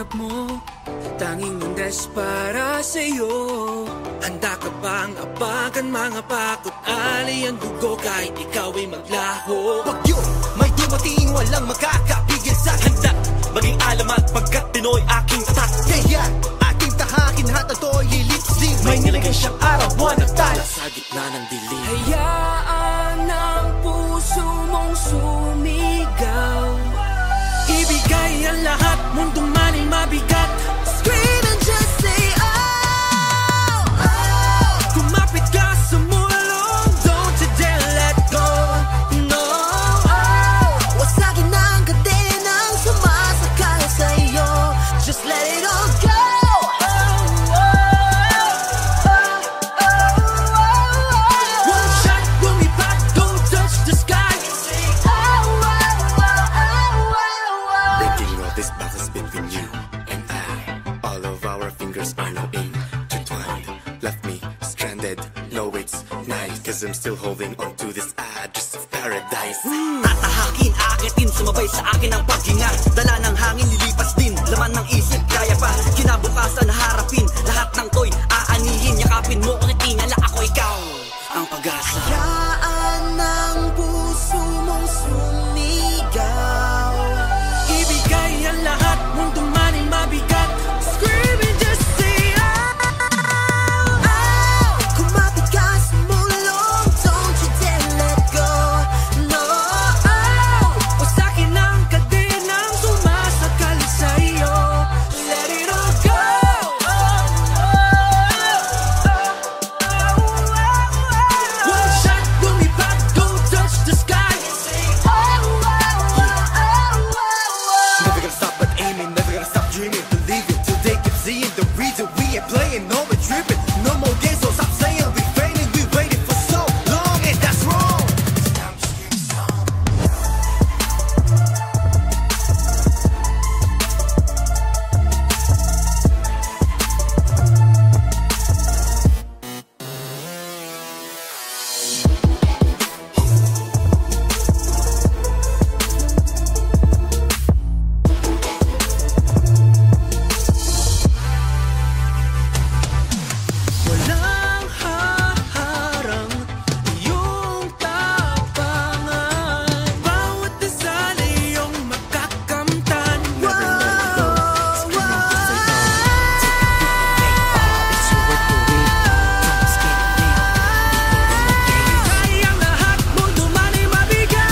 pagtawag mo, tanging undes para sa'yo. Handa ka bang apagan mga pakot alay ang dugo kahit ikaw ay maglaho? Bagyo, may dumating walang makakapigil sa handa maging alamat pagkat Pinoy aking tatak. Kaya aking tahakin hat at to'y ilipsing. May nilagay siyang araw, buwan at talas sa gitna ng dilim. Hayaan ang puso mong sumigaw, ibigay ang lahat, mundo man ay mabigat. Scream and just say oh, oh. Kumapit ka sa mulong, don't you dare let go. No, oh. Wasagin ang kadenang sumasakay sa iyo, just let it all go. One shot, lumipad, don't touch the sky. Breaking all these boundaries between you and I. All of our fingers are now intertwined. Left me stranded, no it's night, cause I'm still holding on to this address of paradise. Tatahakin, akitin, sumabay sa akin ang paghinga. Dala ng hangin, lilipas din, laman ng isip, kaya pa kinabukasan, harapin lahat ng to'y aanihin. Yakapin mo, kitingala ako, ikaw ang pag-asa. Hayaan ang puso mong sumigaw, ibigay ang lahat, mundo man ay mabigat. Scream and just say oh, oh. Kumapit ka sa mulong, don't you dare let go. No, oh. Wasakin ang kadenang sumasakal sa iyo, let it all go. Oh, oh, oh, oh. One shot, lumipad, don't touch the sky. Oh, oh, oh, oh, oh. Never gonna stop but aiming, never gonna stop dreaming, believing till they can see it. The reason we ain't playing, no we're tripping. No more games, so stop saying we failing. We waited for so long, and that's wrong. Walang haharang iyong tapangan, bawat dasal ay iyong makakamtan. Never let go. Kaya ang lahat, mundo man ay mabigat.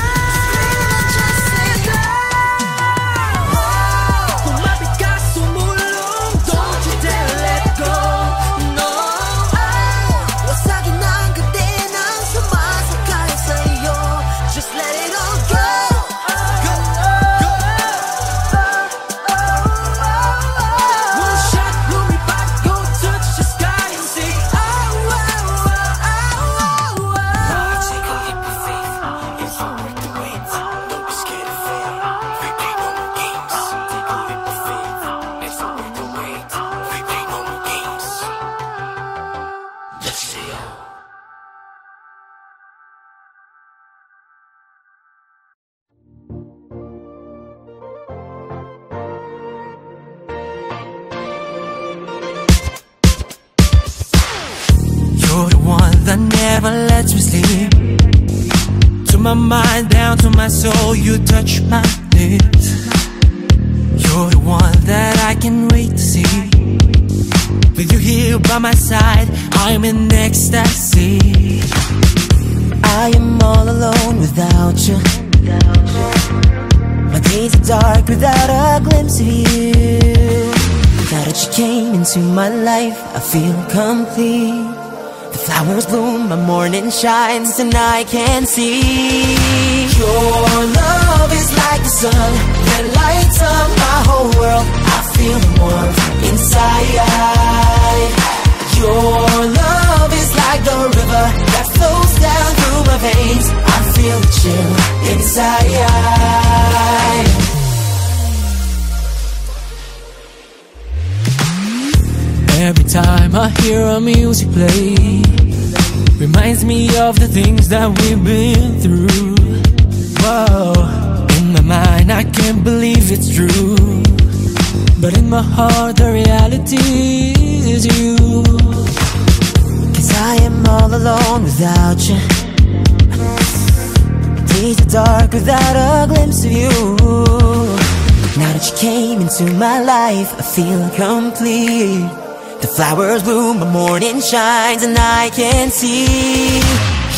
Kumapit ka, sumulong, don't you dare let go. No, wasagin ang kadenang sumasakay sa iyo, just let it all go. One shot, lumipad, go touch the sky and say oh, oh, oh, oh, oh. Take a leap of faith, it's all worth the wait. Don't be scared of fail, we play no more games. Take a leap of faith, it's all worth the wait. We play no more games. Let's say oh. You're the one that never lets me sleep. To my mind, down to my soul, you touch my lips. You're the one that I can't wait to see. With you here by my side, I'm in ecstasy. I am all alone without you. My days are dark without a glimpse of you. Now that you came into my life, I feel complete. The flowers bloom, my morning shines, and I can see. Your love is like the sun that lights up my whole world. I feel the warmth inside. Your love is like the river that flows down through my veins. I feel the chill inside. Every time I hear our music play, reminds me of the things that we've been through. Whoa, in my mind I can't believe it's true. but in my heart the reality is you. 'Cause I am all alone without you. Days are dark without a glimpse of you. Now that you came into my life, I feel complete. The flowers bloom, the morning shines, and I can see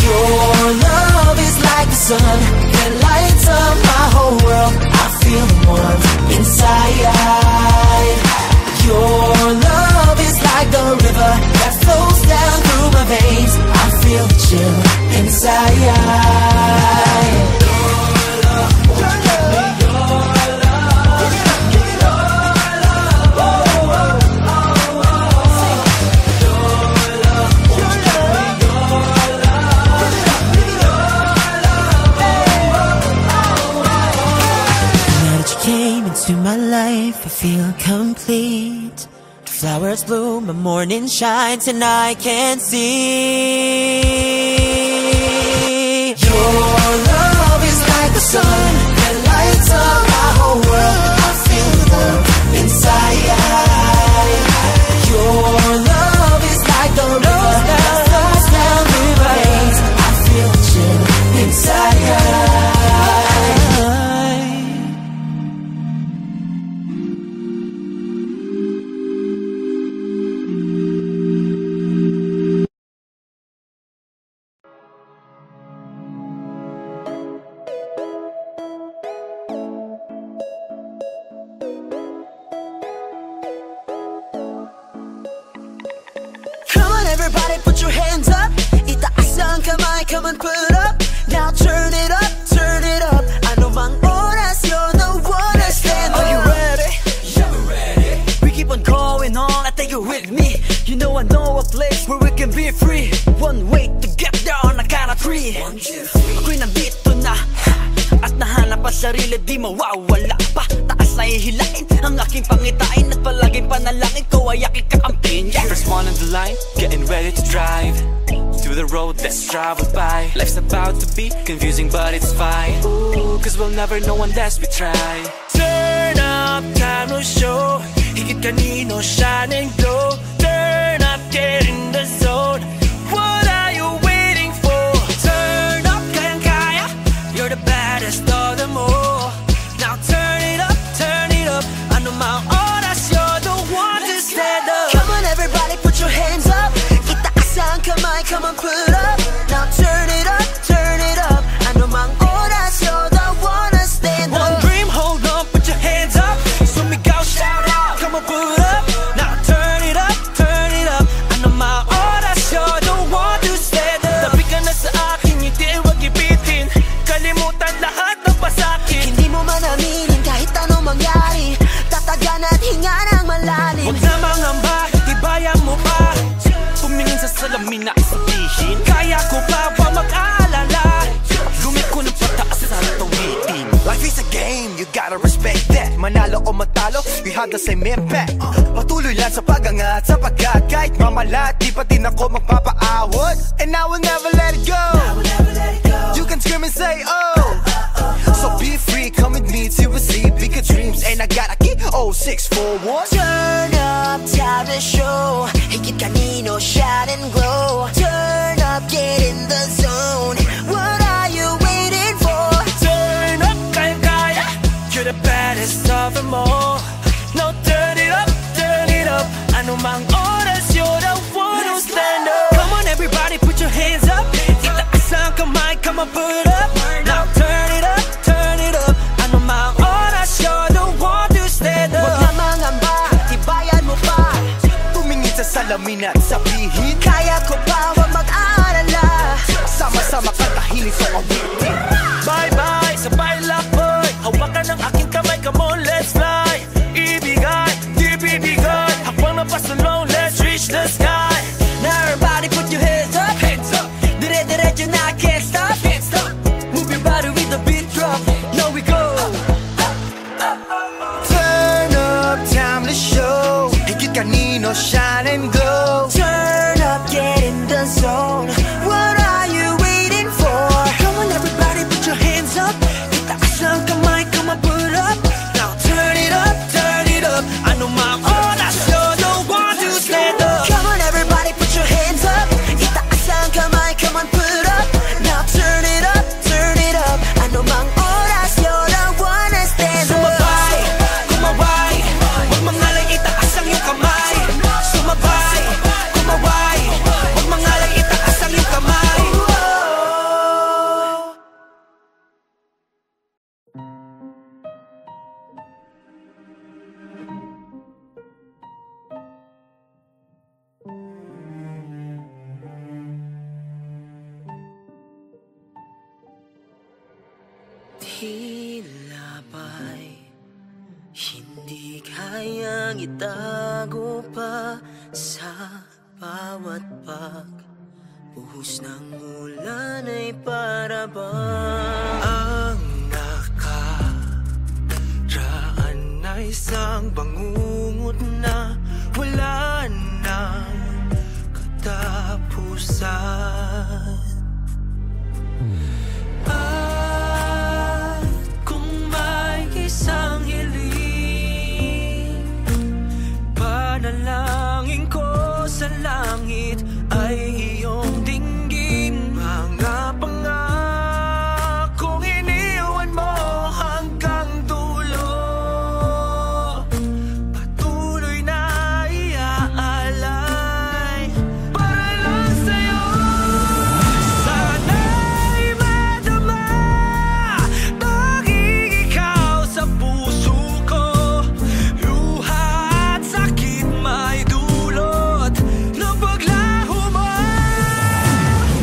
your love is like the sun that lights up my whole world. I feel the warmth inside. Your love is like the river that flows down through my veins. I feel the chill inside. To my life, I feel complete. The flowers bloom, the morning shines, and I can see your love is like the sun that lights up my whole world. I feel the warmth inside. Your love is like the river that flows down through my veins. I feel the chill inside. Everybody put your hands up. Itaas ang kamay, come on put up. Now turn it up, turn it up. Ano mang oras, you're the one to stand up. Are you ready? Yeah, we're ready. We keep on going on, I take you with me. You know I know a place where we can be free. One way to get there on a count of 3. 1, 2, 3. Ako'y nandito na, at nahanap ang sarili, di mawawala pa. Taas na ihilain ang aking pangitain, at palaging panalangin ko ay aking kakampihan. Yeah. First one on the line, getting ready to drive to the road that's traveled by. Life's about to be confusing, but it's fine. Ooh, 'cause we'll never know unless we try. Turn up, time to show. Higit kanino, shine and glow. Turn up, get in the zone. What are you waiting for? Turn up, kayang-kaya. You're the baddest of them all. Now turn it up, turn it up. Ano mang oras, you're the one to stand up. Come on everybody, put your hands up. Itaas ang kamay, come on put up. Now turn it up, turn it up. Ano mang oras, you're the one to stand up. One dream, hold on, put your hands up. Sumigaw, shout out, come on put up. Now turn it up, turn it up. Ano mang oras, you're the one to stand up. Tabi ka na sa akin, hindi wag ipitin. Kalimutan lahat ng pasakit. Hindi mo man aminin kahit anong mangyari. Tatagan at hinga ng malalim. Huwag na mangamba, tibayan mo pa. Tumingin sa salamin na sabihin, kaya ko pa ba mag-aalala? Gumit ko ng pataas sa tawitin. Life is a game, you gotta respect that. Manalo o matalo, we have the same impact. Patuloy lang sa pag-angat, sapagkat kahit mamalat, di pa din ako magpapaawat. And I will never let it go. You can scream and say oh. So be free, come with me to receive bigger dreams. And I got a key, 0641. Turn up, time to show. Higit kanino, shine and glow. Turn up, get in the zone. What are you waiting for? Turn up, kaya-kaya. You're the baddest of them all. Now turn it up, turn it up. Ano mang oras, you're the one who stand up. Come on everybody, put your hands up. Itaas ang kamay, come on put up. Now turn it up, turn it up. Ano mang oras, you're the one to stand up. Huwag na mangamba, tibayan mo pa. Tumingin sa salamin at sabihin, Kaya ko pa, huwag mag-aalala. sama-sama katahinig sa awitin. Bye-bye, sabay lakboy. Hawakan ng aking kamay, come on, let's fly. Ibigay, di bibigay. Hakbang na pasalong, let's reach the sky. Now everybody put your hands up. Hands up, Dire-diretso na, can't stop. can't stop. Move your body with the beat drop. Now we go. Turn up, time to show. Higit kanino, shine and glow. Turn up, get in the zone. What are you waiting for? Come on everybody, put your hands up. Itaas ang kamay, come on put up. Now turn it up, turn it up. Tila ba'y hindi kayang itago pa sa bawat pagbuhos ng ulan ay para bang ang nakaraan ay isang bangungot na wala nang katapusan. At kung may isang hiling, panalangin ko sa langit ay iyong dinggin. Mga pangakong iniwan mo hanggang dulo, patuloy na iaalay para lang sa'yo. Sana'y madama tanging ikaw sa puso ko. Luha at sakit may dulot ng paglaho mo.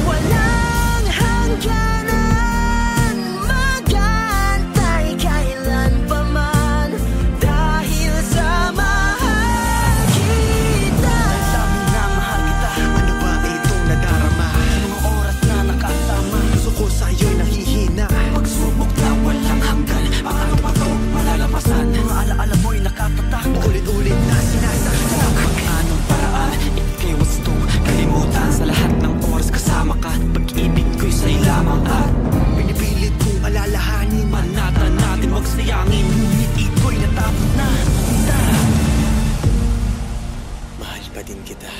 Walang hangganan, mag-aantay kailan pa man, dahil sa mahal kita. Sabi na mahal kita, ano ba itong nadarama? Mga oras na nakasama, puso ko sa'yo'y nahihina. Pagsubok na walang hanggan, paano pa to malalampasan? Mga alaala mo'y nakatatak, ulit-ulit na sinasaktan. Anong paraan, ika'y gusto kalimutan sa lahat ng oras kasama ka. Pag-ibig ko'y sa'yo lamang at pinipilit kong alalahanin. Manatan natin wag sayangin, ngunit ito'y natapos na. Mahal pa din kita.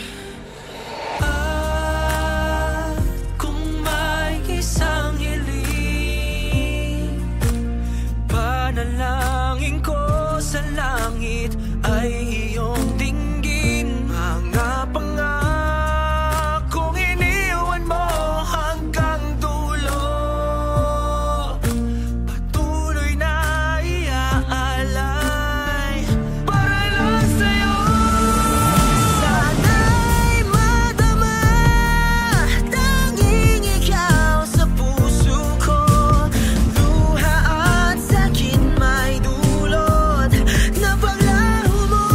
At kung may isang hiling, panalangin ko sa langit ay iyong dinggin. Mga pangakong iniwan mo hanggang dulo, patuloy na iaalay para lang sa'yo. Sana'y madama tanging ikaw sa puso ko. Luha at sakit may dulot ng paglaho mo.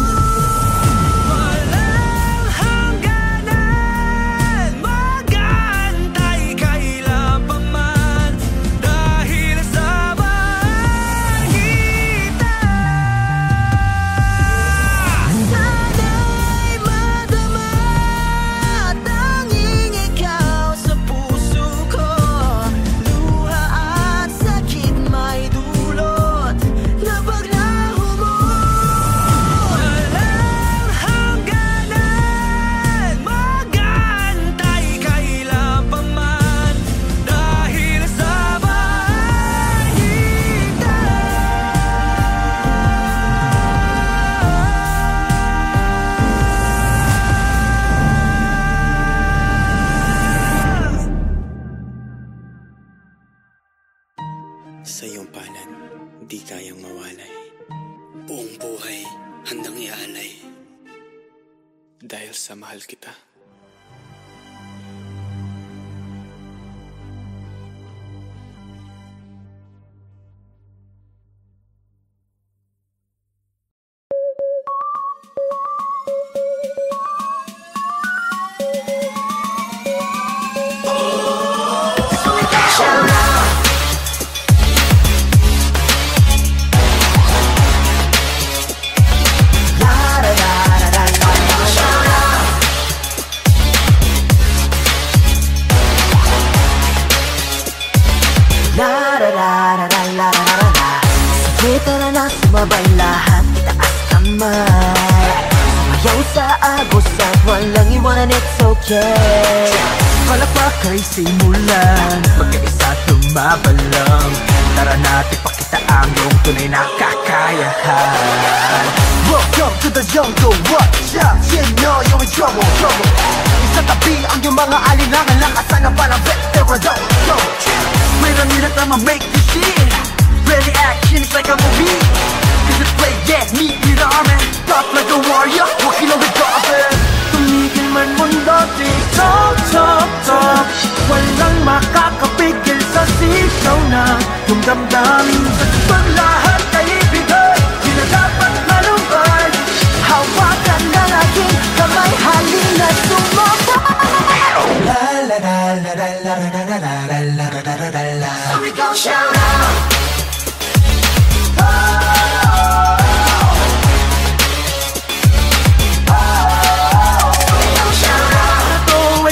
Walang hangganan, mag-aantay kailan pa man, dahil sa mahal kita. Sana'y madama tanging ikaw sa puso ko. Luha at sakit may dulot ng paglaho mo. Walang hangganan, mag-aantay kailan pa man, dahil sa mahal kita. Sa iyong panan, di kayang mawalay. Buong buhay, handang ialay. Dahil sa mahal kita. Sige, tara na, sumabay lahat, itaas kamay. Sumayaw sa agos at walang iwanan, it's okay. Palakpak ay simulan, magkaisa tumabalang. Tara natin pakita ang iyong tunay na kakayahan. Welcome to the jungle, watch out, you know you're in trouble, trouble. Isa tabi ang iyong mga alinlangan, lakasan na parang veteran, go. Mayroon nila na ma-make this shit. Ready action, it's like a movie. Cause it's play, yeah, meet me the army. Tough like a warrior, walking on the carpet. Tumigil man mundo, tick-tock, tock, tock. Walang makakapigil sa sigaw na damdamin. Pag lahat ay ibigay, di na dapat malumbay. Hawakan ng aking kamay, halina sumabay. La la la la la la la la la la la la la. Sumigaw shout out.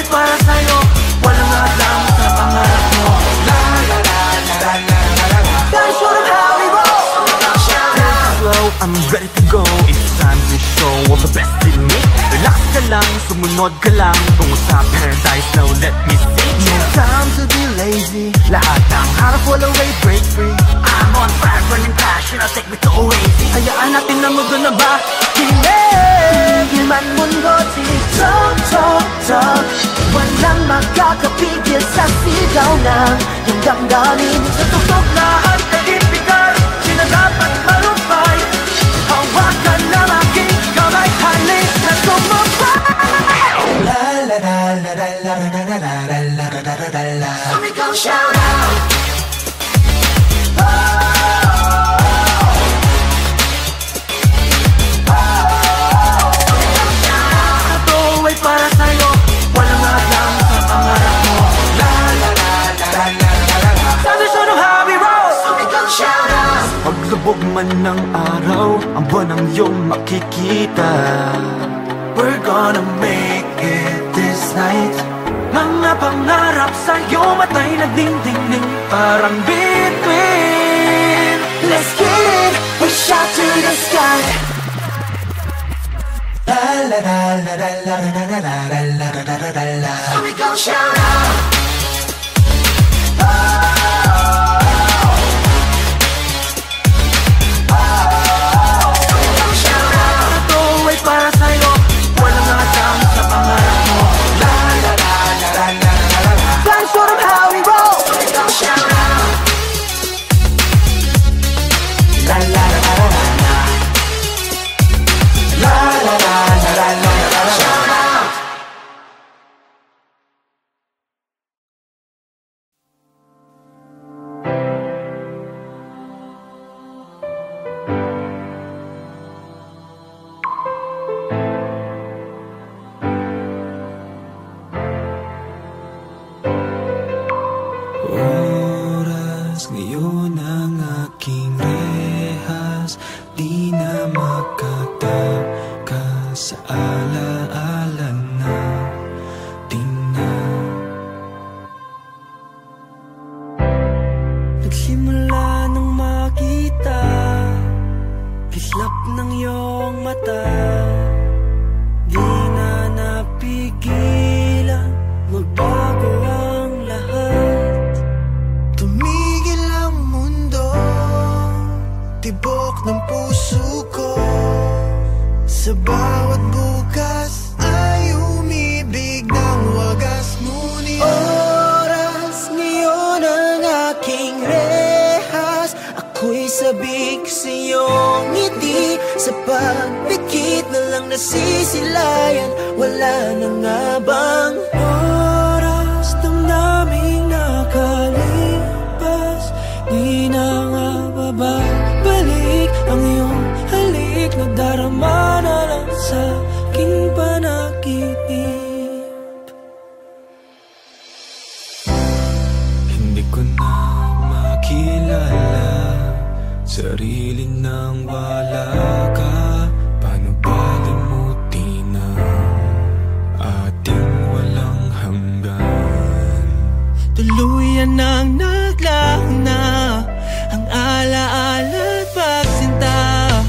Para sa'yo, walang alam sa pangarap mo. La la la la la la la la. That's sort of how we roll. Slow, I'm ready to go. It's time to show all the best in me. Relax ka lang, sumunod ka lang. Tungo sa paradise, now let me see. No time to be lazy. Lahat ng harap, walang way, break free. I'm on fire, burning passion, I'll take me to Oasis. Hayaan natin na mundo na ba? Tigil man mundo, titok, tok, tok. Walang makakapigil sa sigaw ng iyong damdamin. Sa tuktok lahat ay ibigay, di na dapat malumbay. Hawakan ng aking kamay, halik na sumabay. La la la la la la la la la la la la la. Sumigaw shout out. Para sa'yo, walang alam sa pangarap mo. La la la la la la la la. Tradition of how we roll. Sumigaw shout out. Paglubog man ng araw, ang buwan ang iyong makikita. We're gonna make it this night. Mga pangarap sa'yo, matay na ding-ding-ding, parang bituin. Let's get it, we shout to the sky. La la la la la la la la la la la la la. Sumigaw shout out. Para sa'yo, walang alam sa pangarap mo. La la la la la la la la. That's sort of how we roll. Sumigaw shout out. La la la la la la. La la la la la la la. Shout out. Oras ngayon ang aking rehas, di na makatakas sa alaala na tina. Nagsimula nang makita kislap ng iyong mata, di na napigilan magbago ang lahat. Tumigil ang mundo, tibok ng puso ko. Sa bawat bukas ay umibig ng wagas. Ngunit oras ngayon ang aking rehas, ako'y sabik sa iyong ngiti. Sa pagpikit na lang nasisilayan, wala na nga bang oras damdaming nakalipas. Di na nga babalik ang iyong halik, nadarama na lang sa aking panaginip. Hindi ko na makilala sarili nang wala ka. Paano ba limutin ang ating walang hanggan? Tuluyan nang naglaho na ang alaala't pagsinta.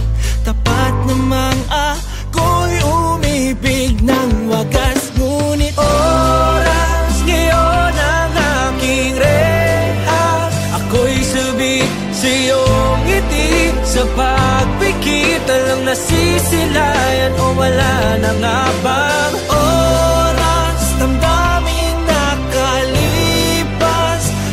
Tapat namang ako'y umibig ng wagas. Ngunit oras ngayon ang aking rehas, ako'y sabik sa iyong ngiti. Sa pagpikit na lang nasisilayan, o wala na nga bang oras damdaming nakalipas.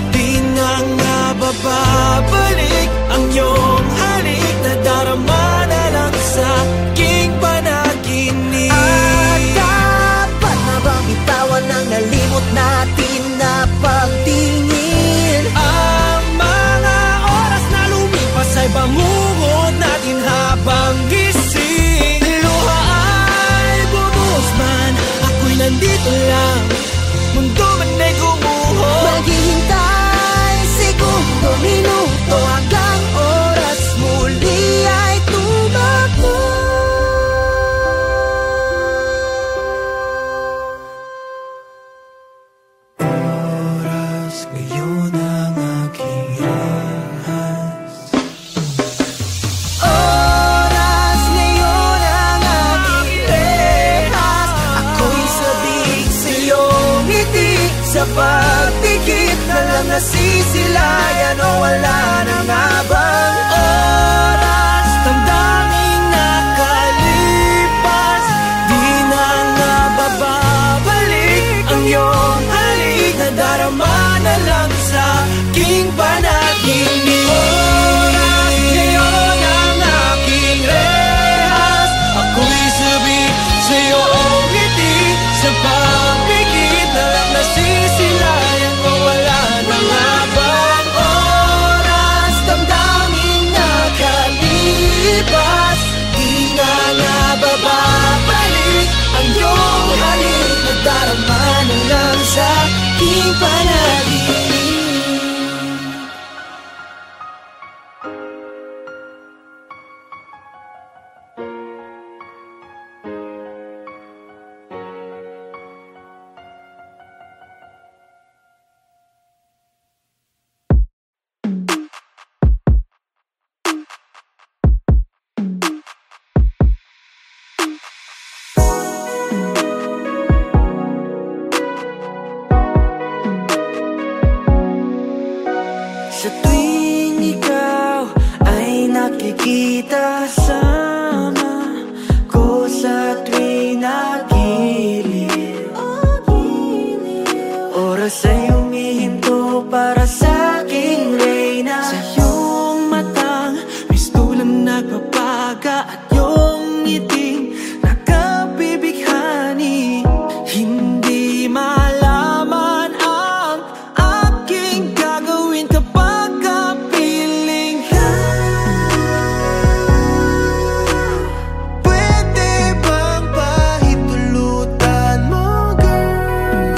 Di na nga babalik ang iyong halik, nadarama na lang sa aking panaginip. At dapat na bang bitawan ang nalimot natin na pagtingin? Ang mga kapag dikit na lang nasisilayan o wala na nga bang oras? Damdaming nakalipas, di na nga bababalik ang iyong halik. Nadarama na lang sa aking panaginip. Oras ngayon ang aking rehas, ako'y sabik sa'yo o ngiti. Sa pagpikit na lang nasisilayan o wala na nga bang oras? Damdaming nakalipas, di na nga bababalik ang iyong halik. Nadarama na lang sa aking panaginip. Sa tuwing ikaw ay nakikita, sama ko sa tuwing nagiliw. Oras ay humihinto para sa aking reyna. Sa iyong matang mistulang nagpapaga at iyong ngiting nakabibighani. Hindi malaman ang aking gagawin kapag kapiling ka. Pwede bang pahintulutan mo, girl?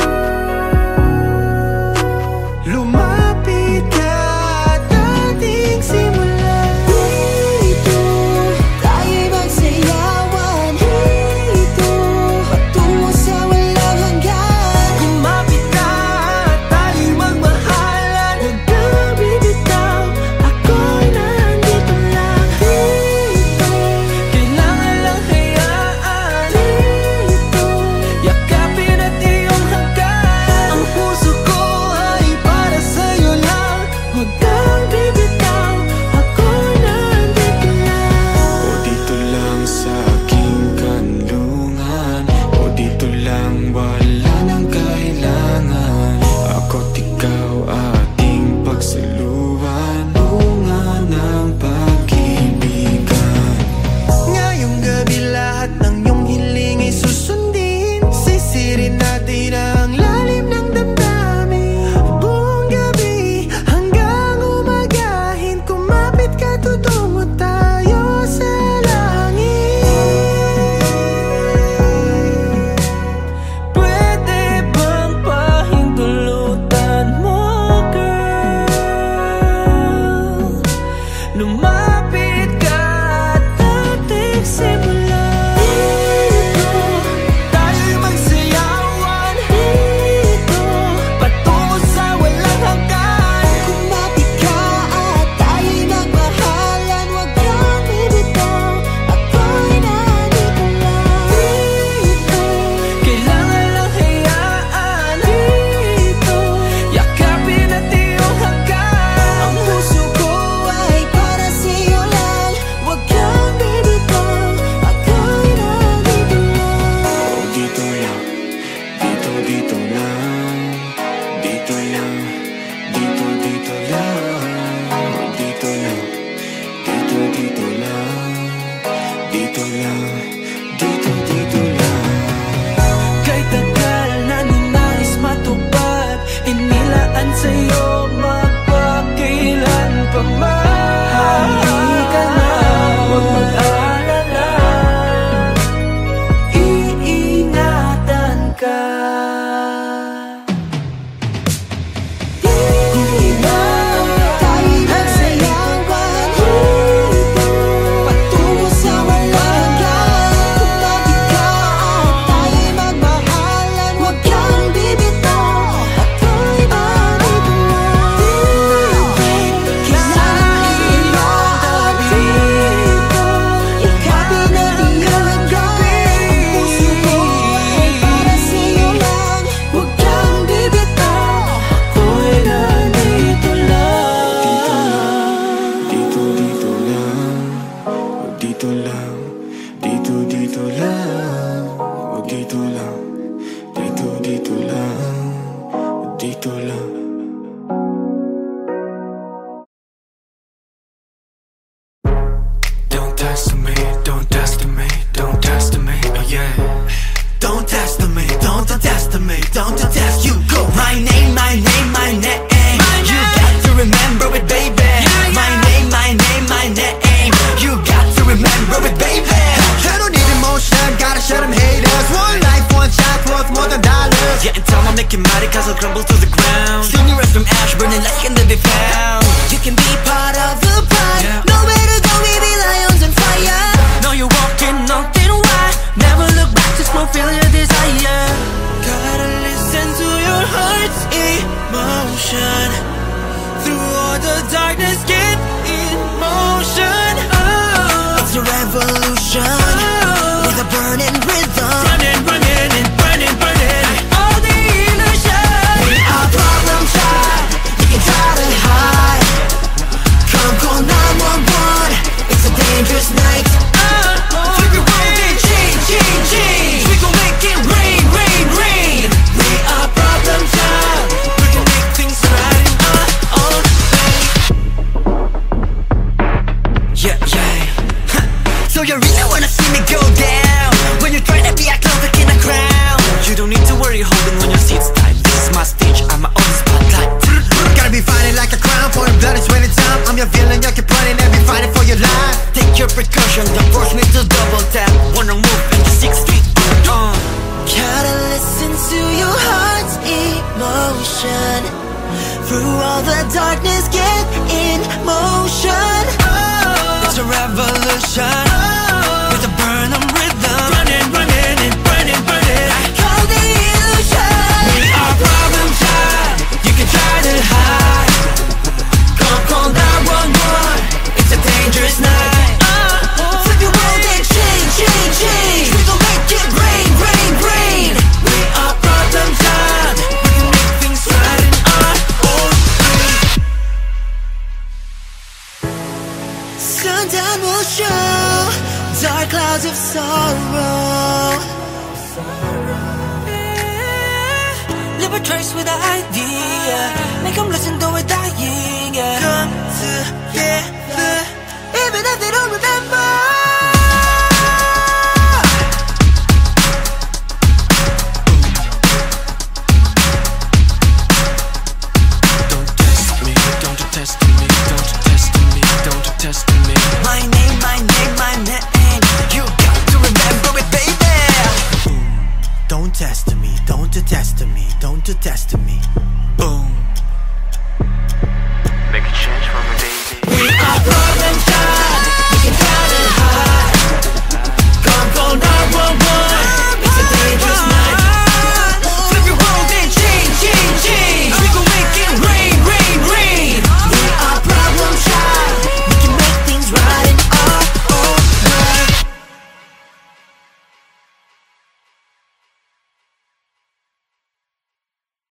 dito lang. Dito lang. Dito lang. Don't test me, don't test me, don't test me, oh yeah. Don't test me, don't test me, don't test you go. My name, my name, my name. You got to remember it, baby. My name, my name, my name. You got to remember it, baby. I don't need emotion, gotta shut them haters. One life, one shot, worth more than dollars. Yeah, and tell me make it mad cause I'll crumble to the ground. See me rest from ash, burning like can never be found. You can be part of the pride. Nowhere to go, we be lions on fire. No, you're walking, nothing wide. Never look back, just fulfill your desire. Gotta listen to your heart's emotion. Through all the darkness, get in motion. Oh, It's a revolution with a burning rhythm. running, running, and burning, burning. All the illusion. We are problem child. You can try to hide. Come call 911. It's a dangerous night. Flip your world and change. We gon' make it rain, rain, rain. We are problem child. We can make things right in our own way. Yeah, yeah. So you really wanna see me go down? When you try to be a clown, in a crown. You don't need to worry holding when your seat's tight. This is my stage, I'm my own spotlight. Gotta be fighting like a crown, pouring blood is when it's time. I'm your villain, you keep running and be fighting for your life. Take your precaution, don't force me to double tap. Wanna move into 6 feet. Gotta listen to your heart's emotion. Through all the darkness, get in motion. It's a revolution with a burning rhythm. Running, running, and burning, burning. Call the illusion. We are problem child. You can try to hide. Come call 911. It's a dangerous night. Flip your world and change. We gon' make it rain, rain, rain. We are problem child. We can make things right in our own way. Sundown will show dark clouds of sorrow. Leave a trace with an idea. Make them listen to it dying. Come together, even if they don't remember. Don't test me, don't test me, don't test me, don't test me. My name, my name, my name. You got to remember it, baby. Don't test me, don't test me, don't test me. Boom.